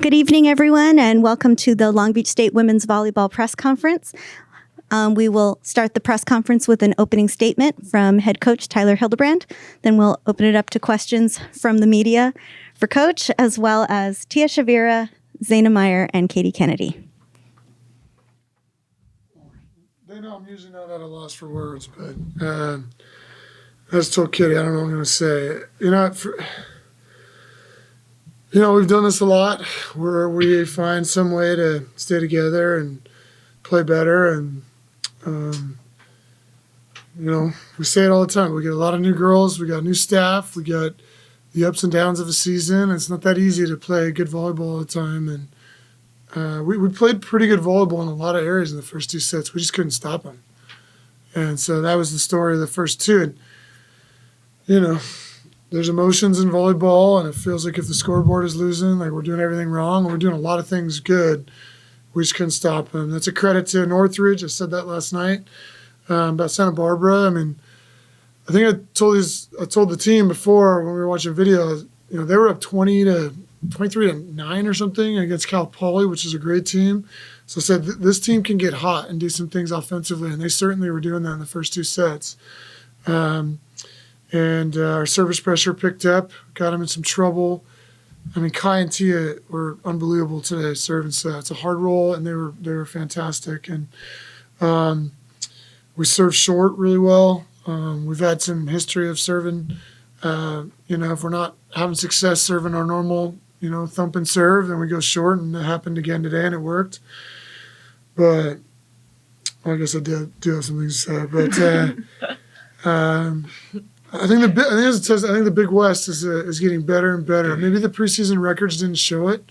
Good evening, everyone, and welcome to the Long Beach State Women's Volleyball Press Conference. We will start the press conference with an opening statement from head coach Tyler Hildebrand. Then we'll open it up to questions from the media for Coach, as well as Tia Shavira, Zaina Meyer, and Katie Kennedy. They know I'm usually not at a loss for words, but I just told Kitty, I don't know what I'm going to say. We've done this a lot where we find some way to stay together and play better. And, we say it all the time. We get a lot of new girls. We got new staff. We got the ups and downs of a season. It's not that easy to play good volleyball all the time. And we played pretty good volleyball in a lot of areas in the first two sets. We just couldn't stop them. And so that was the story of the first two. And, there's emotions in volleyball, and it feels like if the scoreboard is losing, like we're doing everything wrong. We're doing a lot of things good. We just couldn't stop them. That's a credit to Northridge. I said that last night about Santa Barbara. I mean, I think I told the team before when we were watching videos, they were up 23-9 or something against Cal Poly, which is a great team. So I said, this team can get hot and do some things offensively, and they certainly were doing that in the first two sets. And our service pressure picked up, got them in some trouble. I mean, Kai and Tia were unbelievable today serving sets. It's a hard roll, and they were fantastic. And we served short really well. We've had some history of serving. If we're not having success serving our normal, thump and serve, then we go short, and it happened again today, and it worked. But I guess I do have something to say. But I think the Big West is getting better and better. Maybe the preseason records didn't show it,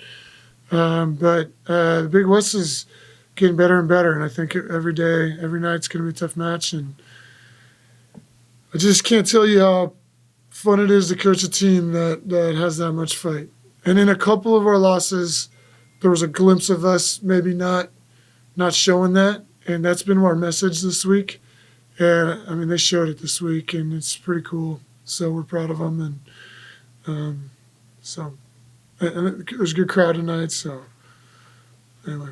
but the Big West is getting better and better. And I think every night's going to be a tough match. And I just can't tell you how fun it is to coach a team that has that much fight. And in a couple of our losses, there was a glimpse of us maybe not showing that, and that's been our message this week. And, I mean, they showed it this week, and it's pretty cool. So we're proud of them. And it was a good crowd tonight. So, anyway.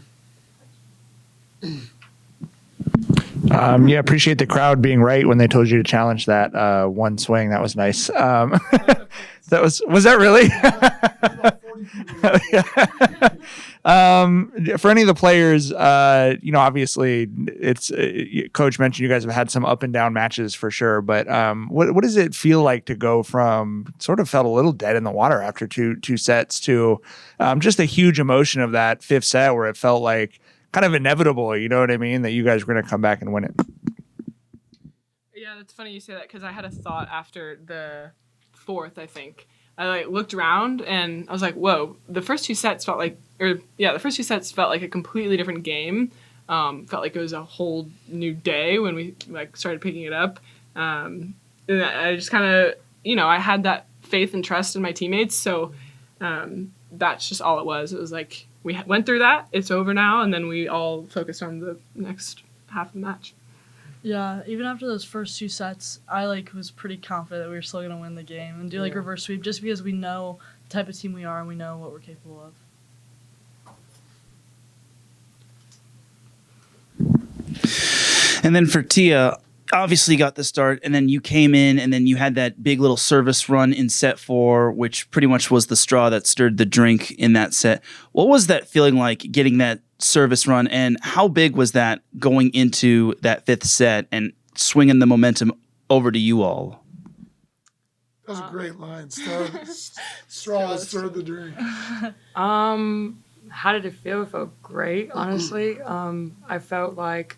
Appreciate the crowd being right when they told you to challenge that one swing. That was nice. Was that really? For any of the players, obviously it's Coach mentioned you guys have had some up and down matches for sure, but what does it feel like to go from sort of felt a little dead in the water after two sets to just a huge emotion of that fifth set where it felt like kind of inevitable, you know what I mean, that you guys were going to come back and win it? Yeah, that's funny you say that because I had a thought after the fourth, I think. I looked around and I was like, whoa, the first two sets felt like a completely different game. Felt like it was a whole new day when we started picking it up. And I just kind of, I had that faith and trust in my teammates. So that's just all it was. It was like we went through that. It's over now. And then we all focused on the next half of the match. Yeah, even after those first two sets, I was pretty confident that we were still going to win the game and do reverse sweep just because we know the type of team we are and we know what we're capable of. And then for Tia, obviously got the start, and then you came in, and then you had that big little service run in set 4, which pretty much was the straw that stirred the drink in that set. What was that feeling like, getting that service run, and how big was that going into that fifth set and swinging the momentum over to you all? That was a great line. Straw that stirred the drink. How did it feel? It felt great, honestly. I felt like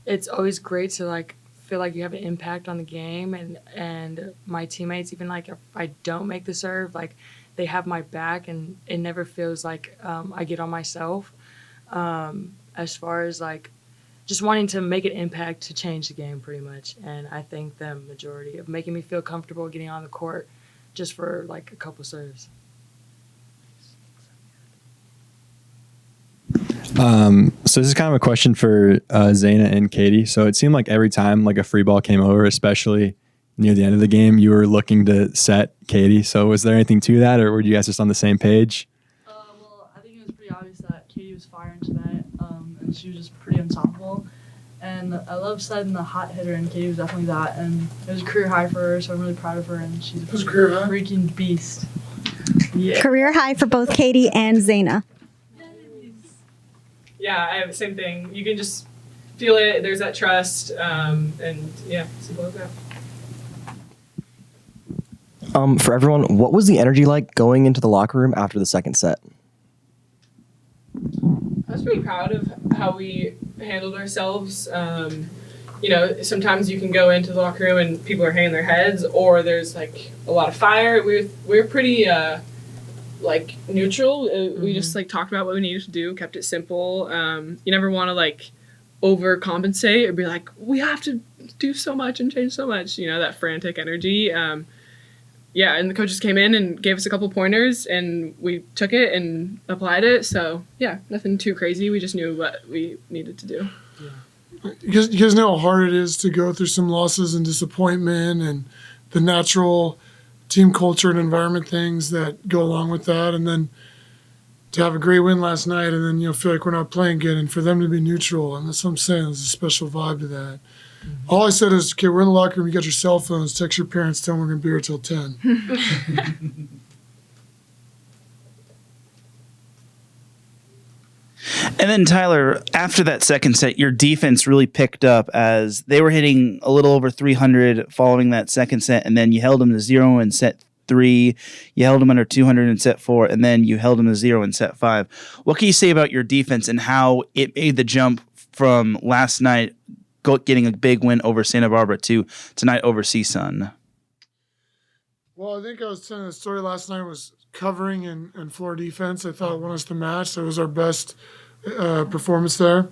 it's always great to feel like you have an impact on the game, and my teammates, even if I don't make the serve, they have my back, and it never feels like I get on myself. As far as just wanting to make an impact to change the game pretty much. And I think the majority of making me feel comfortable getting on the court just for a couple serves. So this is kind of a question for Zaina and Katie. So it seemed like every time a free ball came over, especially near the end of the game, you were looking to set Katie. So was there anything to that, or were you guys just on the same page? Well, I think obvious that Katie was firing tonight, and she was just pretty unstoppable. And I love setting the hot hitter, and Katie was definitely that. And it was a career high for her, so I'm really proud of her. And she's a freaking beast. Yeah. Career high for both Katie and Zaina. Yeah, I have the same thing. You can just feel it. There's that trust, and yeah, simple as that. For everyone, what was the energy like going into the locker room after the second set? I was pretty proud of how we handled ourselves. You know, sometimes you can go into the locker room and people are hanging their heads, or there's like a lot of fire. We're pretty like neutral. We just like talked about what we needed to do, kept it simple. You never want to like overcompensate or be like, we have to do so much and change so much. You know, that frantic energy. Yeah, and the coaches came in and gave us a couple pointers, and we took it and applied it. So, yeah, nothing too crazy. We just knew what we needed to do. You guys know how hard it is to go through some losses and disappointment and the natural team culture and environment things that go along with that. And then to have a great win last night and then, you know, feel like we're not playing good, and for them to be neutral. And that's what I'm saying. There's a special vibe to that. All I said is, okay, we're in the locker room. You got your cell phones. Text your parents. Tell them we're going to be here till 10. And then, Tyler, after that second set, your defense really picked up as they were hitting a little over 300 following that second set, and then you held them to 0 in set 3. You held them under 200 in set 4, and then you held them to 0 in set 5. What can you say about your defense and how it made the jump from last night getting a big win over Santa Barbara to tonight over CSUN? Well, I think I was telling the story last night was covering and floor defense. I thought it won us the match. That was our best performance there.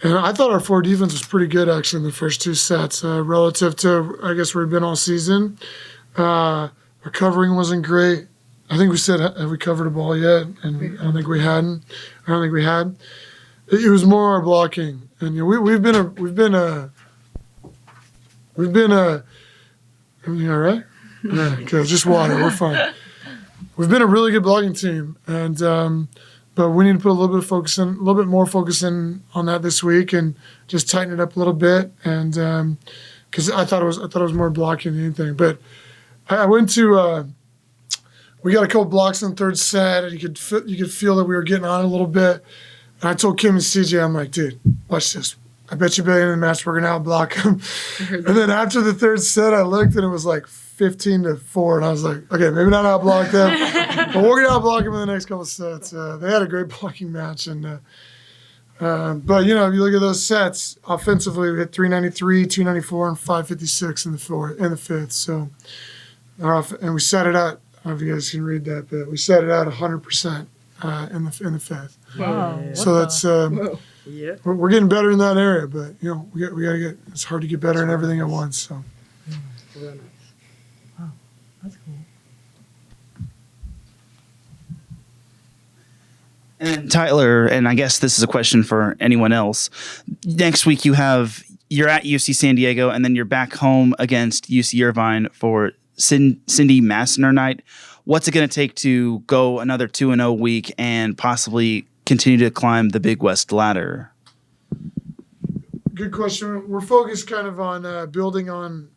And I thought our floor defense was pretty good, actually, in the first 2 sets relative to, I guess, where we've been all season. Our covering wasn't great. I think we said, have we covered a ball yet? And I don't think we hadn't. I don't think we had. It was more our blocking. And you know, we've been everything all right? Yeah, okay, just water. We're fine. We've been a really good blocking team, and but we need to put a little bit more focus in on that this week, and just tighten it up a little bit. And because I thought it was more blocking than anything. But I went to we got a couple blocks in the third set, and you could feel that we were getting on a little bit. And I told Kim and CJ, I'm like, dude, watch this. I bet you by the end of the match we're gonna outblock them. And then after the third set, I looked and it was like 15-4, and I was like, okay, maybe not outblock them, but we're gonna outblock them in the next couple of sets. They had a great blocking match, and but you know, if you look at those sets, offensively we hit 393, 294, and 556 in the fifth. So, and we set it out. I don't know if you guys can read that, but we set it out 100% in the fifth. Wow. So that's Yeah. we're getting better in that area, but you know we gotta get. It's hard to get better in everything at once. So. That's cool. And then Tyler, and I guess this is a question for anyone else. Next week you're at UC San Diego, and then you're back home against UC Irvine for Cindy Massner night. What's it going to take to go another 2-0 week and possibly continue to climb the Big West ladder? Good question. We're focused kind of on building on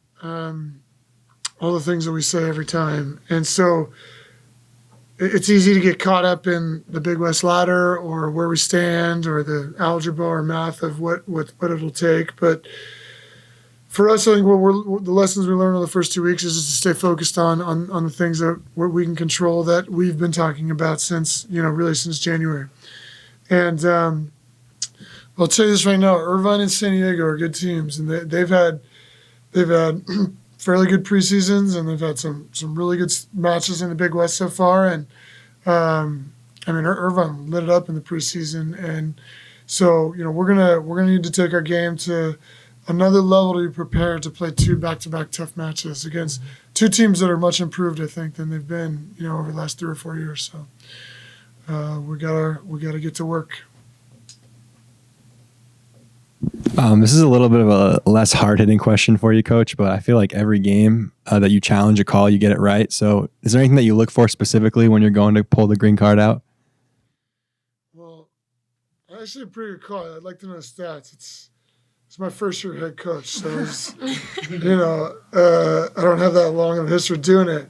all the things that we say every time. And so it's easy to get caught up in the Big West ladder or where we stand or the algebra or math of what it'll take. But for us, I think the lessons we learned in the first 2 weeks is just to stay focused on the things that we can control that we've been talking about since January. And I'll tell you this right now: Irvine and San Diego are good teams, and they've had fairly good preseasons, and they've had some really good matches in the Big West so far. And I mean, Irvine lit it up in the preseason, and so we're gonna need to take our game to another level to be prepared to play 2 back-to-back tough matches against 2 teams that are much improved, I think, than they've been, over the last 3 or 4 years. So we gotta get to work. This is a little bit of a less hard-hitting question for you, Coach, but I feel like every game that you challenge a call, you get it right. So is there anything that you look for specifically when you're going to pull the green card out? Actually, a pretty good call. I'd like to know the stats. It's my first year head coach, so I don't have that long of a history doing it.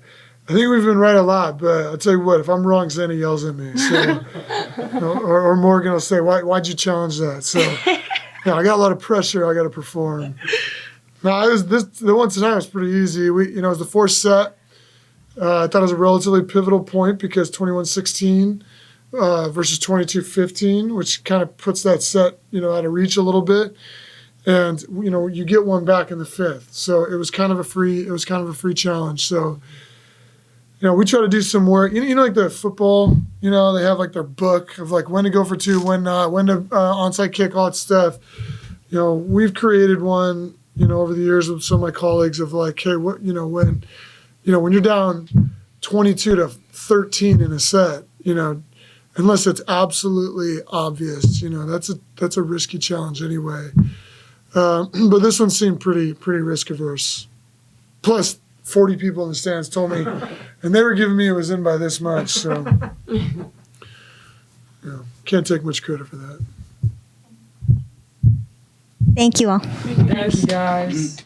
I think we've been right a lot, but I'll tell you what, if I'm wrong, Xana yells at me. So, or Morgan will say, why'd you challenge that? So, I got a lot of pressure I got to perform. No, the one tonight was pretty easy. It was the fourth set. I thought it was a relatively pivotal point because 21-16 versus 22-15, which kind of puts that set, out of reach a little bit. And, you get one back in the fifth. So it was kind of a free challenge. So, we try to do some work. Like the football, they have like their book of like when to go for two, when not, when to onside kick, all that stuff. We've created one, over the years with some of my colleagues of like, hey, when you're down 22-13 in a set, unless it's absolutely obvious, that's a risky challenge anyway. But this one seemed pretty risk averse. Plus, 40 people in the stands told me, and they were giving me it was in by this much. So, can't take much credit for that. Thank you all. Thank you, guys.